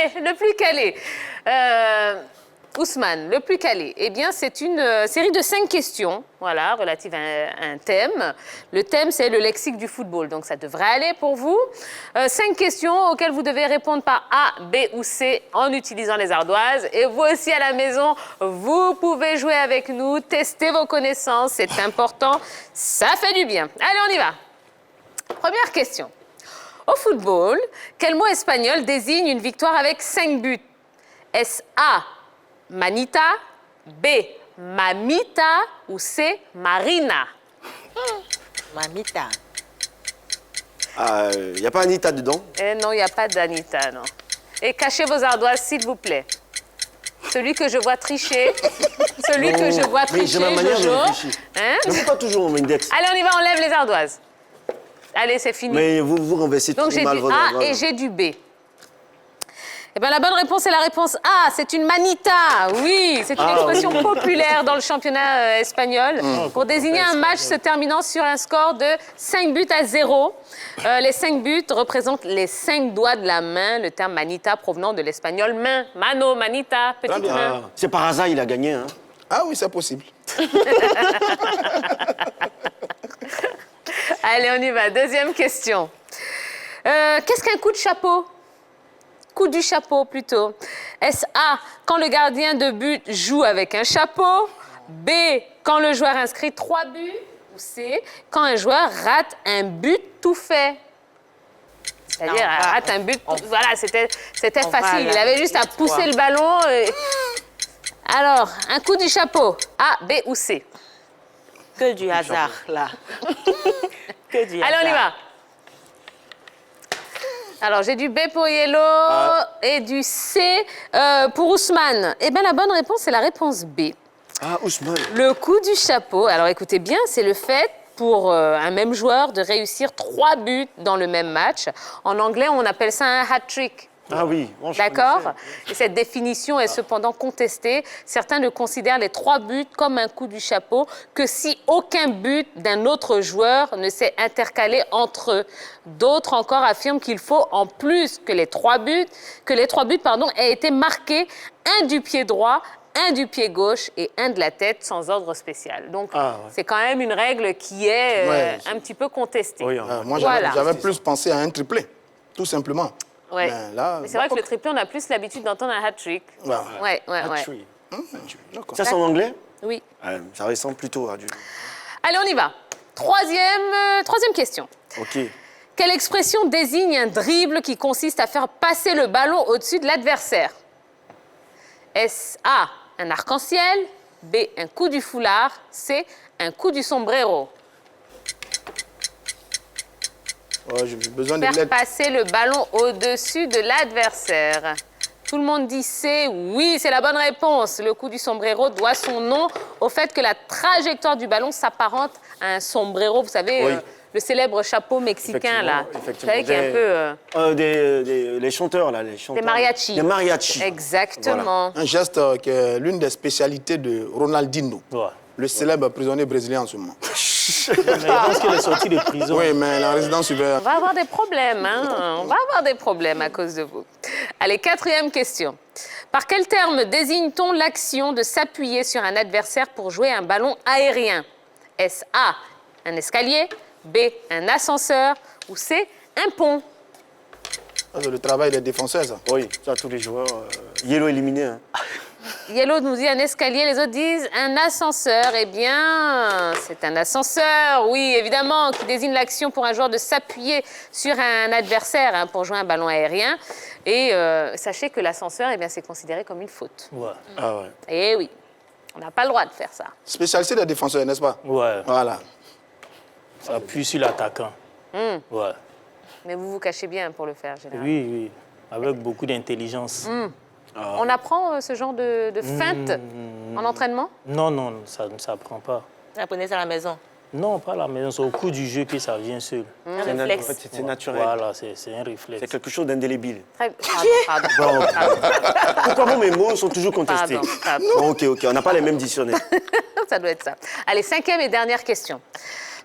Allez, le plus calé. Ousmane, le plus calé. Eh bien, c'est une série de 5 questions, voilà, relatives à un thème. Le thème, c'est le lexique du football, donc ça devrait aller pour vous. 5 questions auxquelles vous devez répondre par A, B ou C en utilisant les ardoises. Et vous aussi à la maison, vous pouvez jouer avec nous, tester vos connaissances, c'est important, ça fait du bien. Allez, on y va. Première question. Au football, quel mot espagnol désigne une victoire avec 5 buts? Est-ce A, manita, B, mamita ou C, marina? Mamita. Il n'y a pas Anita dedans? Eh non, il n'y a pas d'Anita, non. Et cachez vos ardoises, s'il vous plaît. Celui que je vois tricher, celui que je vois tricher, j'ai ma manière Jojo. de réfléchir. Hein? Ne fais pas toujours mon index. Allez, on y va, on lève les ardoises. Allez, c'est fini. Mais vous renversez Donc tout j'ai mal du votre A ardoise. et j'ai du B. Eh bien, la bonne réponse est la réponse A. C'est une manita. Oui, c'est une expression populaire dans le championnat espagnol pour désigner un match se terminant sur un score de 5 buts à 0. Les 5 buts représentent les 5 doigts de la main, le terme manita provenant de l'espagnol main. Mano, manita, petite main. C'est par hasard, il a gagné. Hein. Ah oui, c'est possible. Allez, on y va. Deuxième question. Qu'est-ce qu'un coup de chapeau? Coup du chapeau, plutôt. Est-ce A, quand le gardien de but joue avec un chapeau? B, quand le joueur inscrit 3 buts? Ou C, quand un joueur rate un but tout fait? C'est-à-dire, rate un but tout... Voilà, c'était facile. Il avait juste à pousser le ballon. Alors, un coup du chapeau. A, B ou C? Que du hasard, là. Que du hasard. Allez, on y va. Alors, j'ai du B pour Yellow et du C pour Ousmane. Eh bien, la bonne réponse, c'est la réponse B. Ah, Ousmane. Le coup du chapeau, alors écoutez bien, c'est le fait pour un même joueur de réussir 3 buts dans le même match. En anglais, on appelle ça un hat-trick. Ah oui. Bon, je D'accord? connaissais. Et cette définition est cependant contestée. Certains ne considèrent les 3 buts comme un coup du chapeau que si aucun but d'un autre joueur ne s'est intercalé entre eux. D'autres encore affirment qu'il faut, en plus que les 3 buts, aient été marqués, un du pied droit, un du pied gauche et un de la tête sans ordre spécial. Donc, c'est quand même une règle qui est un petit peu contestée. Oui, Moi, Voilà. j'avais plus pensé à un triplé, tout simplement. Ouais. Là, Mais c'est vrai que le triplé, on a plus l'habitude d'entendre un hat-trick. Ouais. Ouais. Hat-trick. D'accord. Ça, c'est en anglais? Oui. Ça ressemble plutôt à du... Allez, on y va. Troisième question. OK. Quelle expression désigne un dribble qui consiste à faire passer le ballon au-dessus de l'adversaire? Est-ce A, un arc-en-ciel, B, un coup du foulard, C, un coup du sombrero? J'ai besoin de Faire l'aide. passer le ballon au-dessus de l'adversaire. Tout le monde dit C. Oui, c'est la bonne réponse. Le coup du sombrero doit son nom au fait que la trajectoire du ballon s'apparente à un sombrero. Vous savez, le célèbre chapeau mexicain, là. Vous savez, qui est un peu... les chanteurs, là. Les chanteurs. Des mariachis. Les mariachis. Exactement. Un geste qui est l'une des spécialités de Ronaldinho, le célèbre prisonnier brésilien en ce moment. Mais je pense qu'il est sorti de prison. Oui, mais la résidence surveillée. On va avoir des problèmes, hein. On va avoir des problèmes à cause de vous. Allez, 4e question. Par quel terme désigne-t-on l'action de s'appuyer sur un adversaire pour jouer un ballon aérien? Est-ce A, un escalier, B, un ascenseur ou C, un pont? C'est le travail des défenseurs, ça. Oui, ça, tous les joueurs. Yellow éliminé. Hein. Yellow nous dit un escalier, les autres disent un ascenseur. Eh bien, c'est un ascenseur, oui, évidemment, qui désigne l'action pour un joueur de s'appuyer sur un adversaire hein, pour jouer un ballon aérien. Et sachez que l'ascenseur, eh bien, c'est considéré comme une faute. Ouais. Ah ouais. Eh oui, on n'a pas le droit de faire ça. Spécialité des défenseurs, n'est-ce pas? Ouais. Voilà. Ça appuie sur l'attaquant. Ouais. Mais vous vous cachez bien pour le faire, généralement. Oui, oui. Avec beaucoup d'intelligence. On apprend ce genre de feinte en entraînement? Non, non, ça ne s'apprend pas. Vous apprenez ça à la maison? Non, pas à la maison. C'est au cours du jeu que ça vient seul. Un réflexe. En fait, c'est naturel. Voilà, c'est un réflexe. C'est quelque chose d'indélébile. Très... Pardon. Pourquoi bon, mes mots sont toujours contestés? Pardon. Bon, OK. On n'a pas les mêmes dictionnaires. Ça doit être ça. Allez, 5e et dernière question.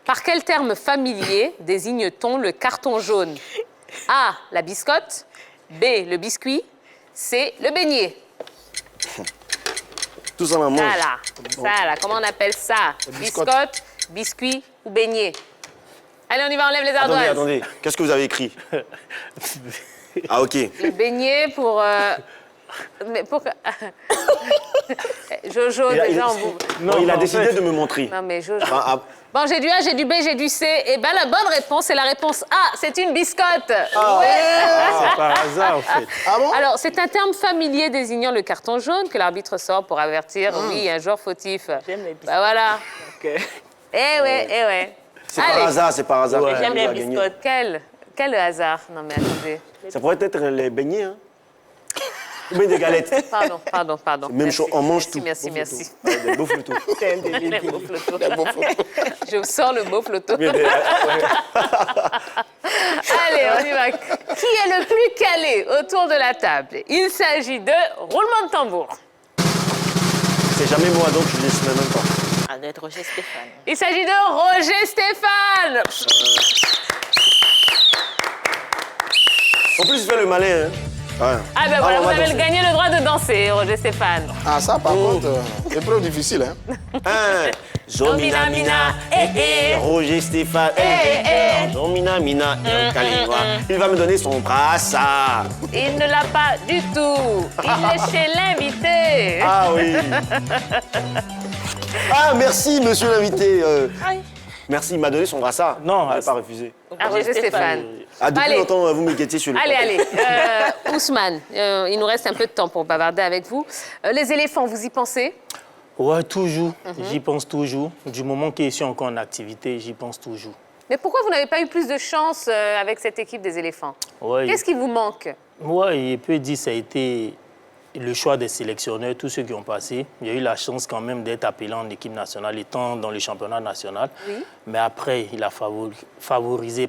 Par quel terme familier désigne-t-on le carton jaune? A, la biscotte. B, le biscuit. c'est le beignet. Tout ça, on mange. Ça là, comment on appelle ça? Biscotte, biscuit ou beignet? Allez, on y va, on lève les ardoises. Attendez, qu'est-ce que vous avez écrit? Ah, ok. Le beignet pour... Mais pour... Jojo, déjà, on vous... Non, il a décidé de me montrer. Non, mais Jojo... Ah, Bon, j'ai du A, j'ai du B, j'ai du C. Et ben la bonne réponse, c'est la réponse A. C'est une biscotte. Ouais. C'est par hasard, en fait. Ah bon? Alors, c'est un terme familier désignant le carton jaune que l'arbitre sort pour avertir, oui, un joueur fautif. J'aime les biscottes. Bah voilà. Ok. Eh ouais. c'est par hasard, c'est par hasard. Ouais. J'aime Il les a gagné. biscottes. Quel hasard. Non, mais attendez. Ça pourrait être les beignets, hein? Ou bien des galettes. Pardon. Même Merci. chose, on mange tout. Merci. Ouais, des beaux flottos. Les beaux flottos. Je sors le beau flotto. Ouais. Allez, on y va. Qui est le plus calé autour de la table? Il s'agit de roulement de tambour. C'est jamais moi, donc je ne sais même pas. Ah, d'être Roger Stéphane. Il s'agit de Roger Stéphane. En plus, il fait le malin, hein? Ouais. Ah ben voilà, on vous va avez danser. gagné le droit de danser, Roger Stéphane. Ah, ça, par contre, épreuve difficile, hein? Zomina Mina, Roger Stéphane, Zomina Mina, Kalinois. Il va me donner son brassard. Il ne l'a pas du tout. Il est chez l'invité. Ah oui. Ah, merci, monsieur l'invité. Merci, il m'a donné son brassard. Non, il n'a pas refusé. Ah, Roger Stéphane. Ah, depuis Allez. longtemps, vous me guettez sur le... Allez. Ousmane, il nous reste un peu de temps pour bavarder avec vous. Les éléphants, vous y pensez? Ouais, toujours. J'y pense toujours. Du moment qu'ils sont encore en activité, j'y pense toujours. Mais pourquoi vous n'avez pas eu plus de chance avec cette équipe des éléphants? Ouais, Qu'est-ce qui vous manque? Moi, il peut dire que ça a été le choix des sélectionneurs, tous ceux qui ont passé. Il y a eu la chance quand même d'être appelé en équipe nationale, étant dans le championnat national. Oui. Mais après, il a favorisé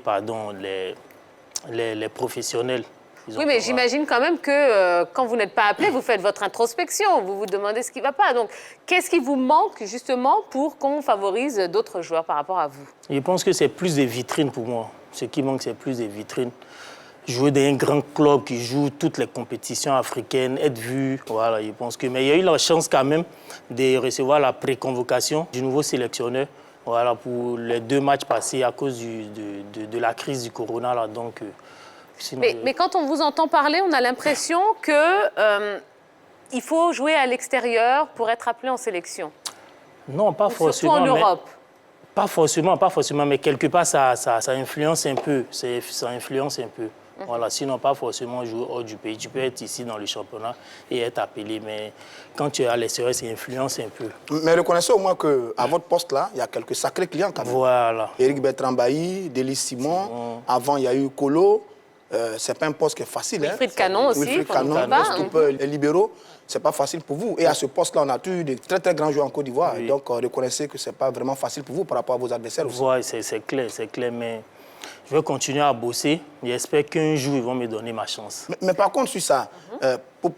les professionnels. Ils ont Oui, mais pas- j'imagine quand même que quand vous n'êtes pas appelé, vous faites votre introspection, vous vous demandez ce qui ne va pas. Donc, qu'est-ce qui vous manque justement pour qu'on favorise d'autres joueurs par rapport à vous? Je pense que c'est plus des vitrines pour moi. Ce qui manque, c'est plus des vitrines. Jouer dans un grand club qui joue toutes les compétitions africaines, être vu, voilà, je pense que... Mais il y a eu la chance quand même de recevoir la préconvocation du nouveau sélectionneur, voilà, pour les 2 matchs passés à cause de la crise du corona, là, donc... sinon, Mais quand on vous entend parler, on a l'impression que il faut jouer à l'extérieur pour être appelé en sélection. non, pas Surtout forcément. en mais- Europe. Pas forcément, mais quelque part, ça influence un peu. Ça influence un peu. Voilà, sinon, pas forcément jouer hors du pays. Tu peux être ici dans le championnat et être appelé, mais quand tu es à l'extérieur, ça influence un peu. Mais reconnaissez au moins qu'à votre poste-là, il y a quelques sacrés clients quand même. Voilà. Éric Bertrand Bailly, Délice Simon, avant il y a eu Colo. C'est pas un poste qui est facile. Wilfried Canon aussi, Wilfried faut n'oublier Canon, pas, les stoppeurs, les libéraux, c'est pas facile pour vous. Et à ce poste-là, on a eu de très très grands joueurs en Côte d'Ivoire. Oui. Donc reconnaissez que c'est pas vraiment facile pour vous par rapport à vos adversaires aussi. Ouais, c'est clair, mais je vais continuer à bosser. J'espère qu'un jour, ils vont me donner ma chance. Mais par contre, sur ça,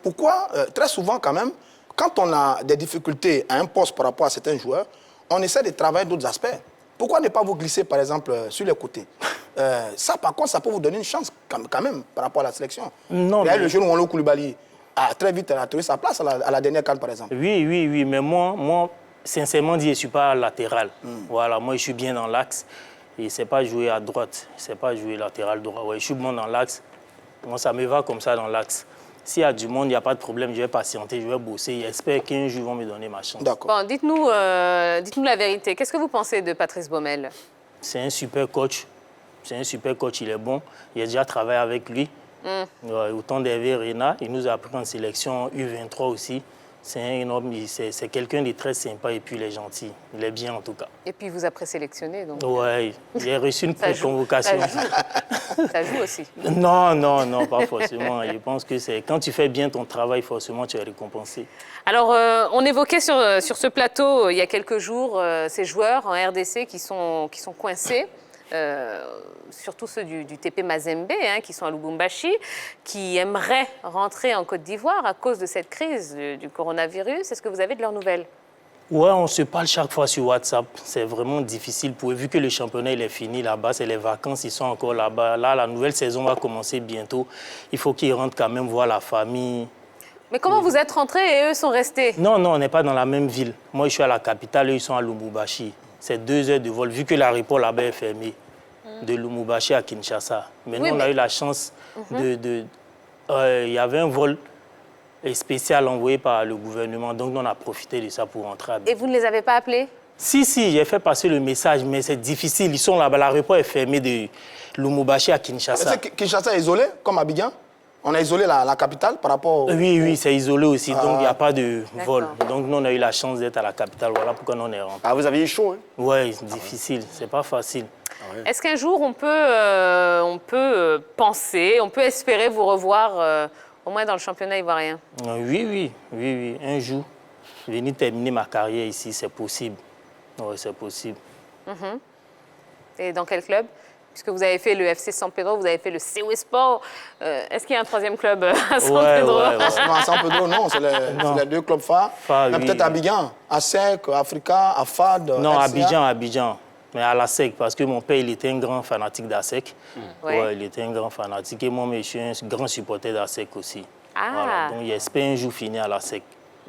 pourquoi, très souvent quand même, quand on a des difficultés à un poste par rapport à certains joueurs, on essaie de travailler d'autres aspects. Pourquoi ne pas vous glisser, par exemple, sur les côtés? Ça, par contre, ça peut vous donner une chance quand même par rapport à la sélection. Non, Il y a mais- le jeune Wolo Koulibaly a très vite trouvé sa place à la dernière CAN, par exemple. Oui, mais moi sincèrement dit, je ne suis pas latéral. Voilà, moi, je suis bien dans l'axe. Et c'est pas jouer à droite, c'est pas jouer latéral droit. Ouais, je suis bon dans l'axe. Moi, ça me va comme ça dans l'axe. S'il y a du monde, il n'y a pas de problème, je vais patienter, je vais bosser. J'espère qu'un jour, ils vont me donner ma chance. D'accord. Bon, dites-nous la vérité. Qu'est-ce que vous pensez de Patrice Baumel? C'est un super coach. C'est un super coach, il est bon. Il a déjà travaillé avec lui. Ouais, autant d'Hervé Rena, il nous a pris en sélection U23 aussi. C'est un homme, c'est quelqu'un de très sympa et puis il est gentil. Il est bien en tout cas. Et puis, il vous a présélectionné, donc Ouais, il a reçu une ça joue. préconvocation. Ça joue aussi. Non, pas forcément. Je pense que c'est quand tu fais bien ton travail, forcément, tu es récompensé. Alors, on évoquait sur ce plateau, il y a quelques jours, ces joueurs en RDC qui sont coincés. Surtout ceux du TP Mazembe, hein, qui sont à Lubumbashi, qui aimeraient rentrer en Côte d'Ivoire à cause de cette crise du coronavirus. Est-ce que vous avez de leurs nouvelles? Ouais, on se parle chaque fois sur WhatsApp. C'est vraiment difficile pour eux. Vu que le championnat il est fini là-bas, c'est les vacances, ils sont encore là-bas. Là, la nouvelle saison va commencer bientôt. Il faut qu'ils rentrent quand même voir la famille. Mais comment vous êtes rentrés et eux sont restés? Non, non, on n'est pas dans la même ville. Moi, je suis à la capitale, eux, ils sont à Lubumbashi. C'est 2 heures de vol, vu que l'aéroport là-bas est fermé, de Lubumbashi à Kinshasa. Mais nous, on a eu la chance il y avait un vol spécial envoyé par le gouvernement, donc nous, on a profité de ça pour rentrer à Abidjan. Et vous ne les avez pas appelés? Si, j'ai fait passer le message, mais c'est difficile. Ils sont là-bas, l'aéroport est fermé de Lubumbashi à Kinshasa. Est-ce que Kinshasa est isolé, comme Abidjan? On a isolé la capitale par rapport... Oui, c'est isolé aussi, donc il n'y a pas de vol. D'accord. Donc nous, on a eu la chance d'être à la capitale, voilà pourquoi nous, on est rentrés. Ah, vous aviez chaud, hein? Oui, c'est difficile, c'est pas facile. Est-ce qu'un jour, on peut penser, on peut espérer vous revoir au moins dans le championnat ivoirien? Oui. Un jour, venir terminer ma carrière ici, c'est possible. Oui, c'est possible. Et dans quel club? Puisque vous avez fait le FC San Pedro, vous avez fait le COE Sport. Est-ce qu'il y a un troisième club à San Pedro? Non, à San Pedro, non, c'est les 2 clubs phares. Mais oui. peut-être Abidjan, ASEC, Africa, AFAD, Non, RCA. Abidjan. Mais à la SEC, parce que mon père, il était un grand fanatique d'ASEC. Ouais. Ouais, il était un grand fanatique. Et moi, je suis un grand supporter d'ASEC aussi. Ah. Voilà. Donc, j'espère un jour finir à la SEC.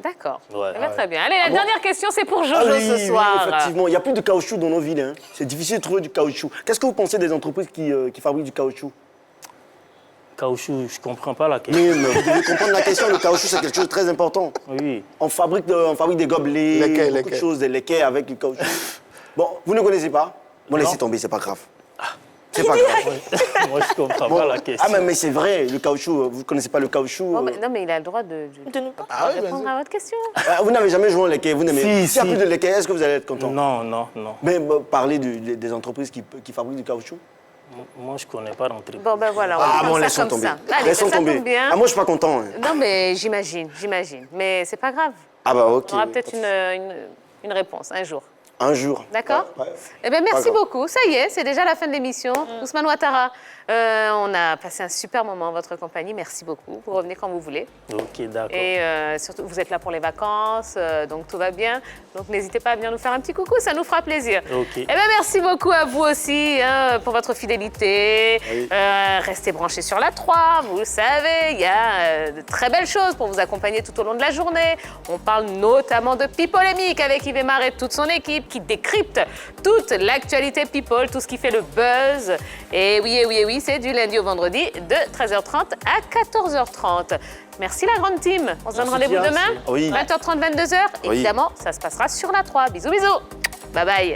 D'accord. Ouais. Eh bien, très bien. Allez, la dernière question, c'est pour Jojo Ah oui, ce soir. oui, effectivement. Il n'y a plus de caoutchouc dans nos villes. Hein. C'est difficile de trouver du caoutchouc. Qu'est-ce que vous pensez des entreprises qui fabriquent du caoutchouc? Caoutchouc, je ne comprends pas la question. Oui, mais vous devez comprendre la question. Le caoutchouc, c'est quelque chose de très important. Oui. On fabrique des gobelets, beaucoup de choses, des laquais avec du caoutchouc. Bon, vous ne connaissez pas? Bon, laissez tomber, c'est pas grave. C'est pas grave. Moi, je ne comprends pas la question. Ah, mais c'est vrai, le caoutchouc, vous ne connaissez pas le caoutchouc? Oh, mais non, mais il a le droit de Ah oui, répondre à votre question. Vous n'avez jamais joué au laquais, vous n'aimez Si, S'il n'y a si. plus de laquais, est-ce que vous allez être content? Non. Mais parlez des entreprises qui fabriquent du caoutchouc. Moi, je ne connais pas d'entreprise. Bon, ben voilà, on Ah prend bon, ça laissons comme tomber. ça. Allez, Laissons ça tomber. tombe bien. Ah, moi, je suis pas content. Hein. Non, mais j'imagine. Mais c'est pas grave. Ah bah ok. On aura peut-être une réponse un jour. Un jour. D'accord? Ouais. Eh bien, merci Pas grave. beaucoup. Ça y est, c'est déjà la fin de l'émission. Ousmane Ouattara, on a passé un super moment en votre compagnie. Merci beaucoup. Vous revenez quand vous voulez. Ok, d'accord. Et surtout, vous êtes là pour les vacances, donc tout va bien. Donc n'hésitez pas à venir nous faire un petit coucou, ça nous fera plaisir. Ok. Eh bien, merci beaucoup à vous aussi pour votre fidélité. Oui. Restez branchés sur la 3, vous le savez, il y a de très belles choses pour vous accompagner tout au long de la journée. On parle notamment de Pipolémique avec Yves Mar et toute son équipe qui décrypte toute l'actualité People, tout ce qui fait le buzz. Et oui, c'est du lundi au vendredi de 13h30 à 14h30. Merci la grande team. On se donne rendez-vous bien, demain, Oui. 20h30, 22h. Oui. Évidemment, ça se passera sur la 3. Bisous. Bye bye.